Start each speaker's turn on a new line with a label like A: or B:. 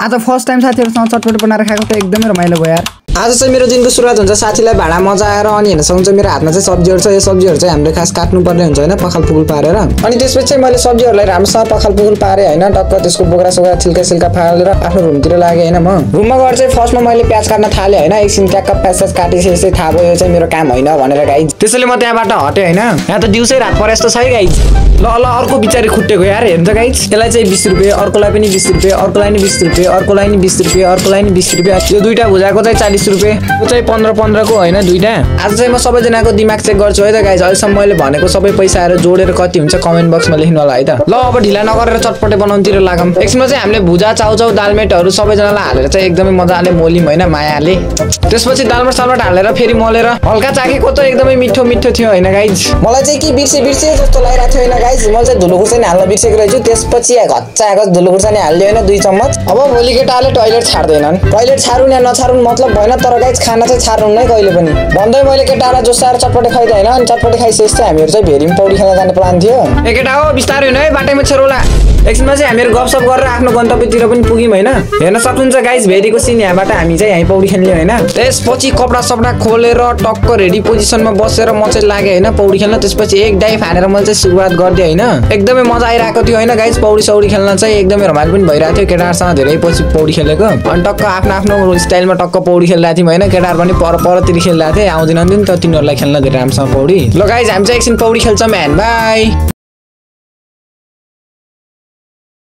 A: आज first time साथीहरुसँग चटपटे बनाएर खाएको त एकदमै रमाइलो भयो यार।
B: आज चाहिँ मेरो दिनको सुरुवात हुन्छ साथीलाई भाडा मजा आएर अनि हेर्न सक्नुहुन्छ मेरो हातमा चाहिँ सब्जीहरु छ। यो सब्जीहरु चाहिँ हामीले खास काट्नु पर्ने हुन्छ हैन पखाल पुगुल पारेर। अनि त्यसपछि चाहिँ मैले सब्जीहरुलाई राम्रोसँग पखाल पुगुल पारे हैन टक्क त्यसको बोक्रा सोक्रा छिल्का सिल्का फालेर आफ्नो रुमतिर लागे हैन। म रुममा गएर चाहिँ फर्स्टमा मैले प्याज काट्न थाले हैन। एकछिन ट्याक्क प्याज काटिसकेपछि थाहा भयो यो चाहिँ मेरो काम हैन भनेर गाइज। त्यसैले म त्यहाँबाट हटे हैन। यहाँ त दिउँसै रात परे जस्तो छ है गाइज। ल अर्को बिचारी खुट्टेको यार हेर्नु गाइज। यसलाई चाहिँ 20 रुपैयाँ, अर्कोलाई पनि 20 रुपैयाँ, अर्कोलाई नि 20 रुपैयाँ, अर्कोलाई नि 20 रुपैयाँ, अर्कोलाई नि 20 रुपैयाँ। यो दुईटा भुजाको चाहिँ 40 रुपैयाँ। यो चाहिँ 15 को हैन दुईटा। आज चाहिँ म सबैजनाको दिमाग चेक गर्छु है त गाइज। अहिलेसम्म मैले भनेको सबै पैसाहरु जोडेर कति हुन्छ कमेन्ट बक्समा लेख्नु होला है त। ल अब ढिला नगरेर चटपटे बनाउनतिर लागौं। एकछिनमा चाहिँ हामीले भुजा चाउचाउ दालमेटहरु सबैजनालाई हालेर चाहिँ एकदमै मजाले मोलिम हैन मायाले। त्यसपछि दालमट सालमट हालेर फेरि मोलेर हल्का चाखेको त एकदमै मिठो मिठो थियो हैन गाइज। मलाई चाहिँ के बिर्से जस्तो लागिरहेको थियो हैन गाइज। मैले चाहिँ धुलो खुर्सानी हाल्न बिर्सेको रहेछु। त्यसपछि घच्चाको धुलो खुर्सानी हाल्दियो हैन 2 चम्मच। अब भोलि केटाले टोयलेट छाड्दैनन्। टोयलेट छाडुन् या नछाडुन् मतलब भएन तर गाइज खाना चाहिँ छाड्नु नै कहिले पनि। भन्दै मैले केटालाई जोसाएर चटपटे खाइदै हैन। अनि चटपटे खाइसकेपछि चाहिँ हामीहरु चाहिँ भेरीमा पौडी खेल्न जाने प्लान थियो। ए केटा हो बिस्तारै हुनु है बाटैमा छेरोला। एकछिनमा चाहिँ हामीहरु गफसफ गरेर आफ्नो गन्तव्यतिर पनि पुग्यौं हैन। हेर्न सक्नुहुन्छ गाइज भेरीको सिन यहाँबाट हामी चाहिँ यही पौडी खेल्ने हैन। त्यसपछि कपडा सपडा खोलेर टक्क रेडी पोजिसनमा बसेर म चाहिँ लागे हैन पौडी खेल्न। त्यसपछि एक डाइभ हानेर मैले चाहिँ सुरुवात गर्दै हैन। एकदमै मजा आइराको थियो हैन गाइज। पौडी सौडी खेल्न चाहिँ एकदमै रमाइलो पनि भइराको थियो। केटाहरुसँग धेरै पछि पौडी खेलेको। अनि टक्क आफ्नो स्टाइलमा टक्क पौडी खेलिरहेको थियौं हैन। केटाहरु पनि परतिर खेलिरहेको थिए। आउँदिन नि त तिनीहरुलाई खेल्न धेरै राम्रोसँग पौडी। ल गाइज हामी चाहिँ एकछिन पौडी खेल्छौं एन्ड बाइ।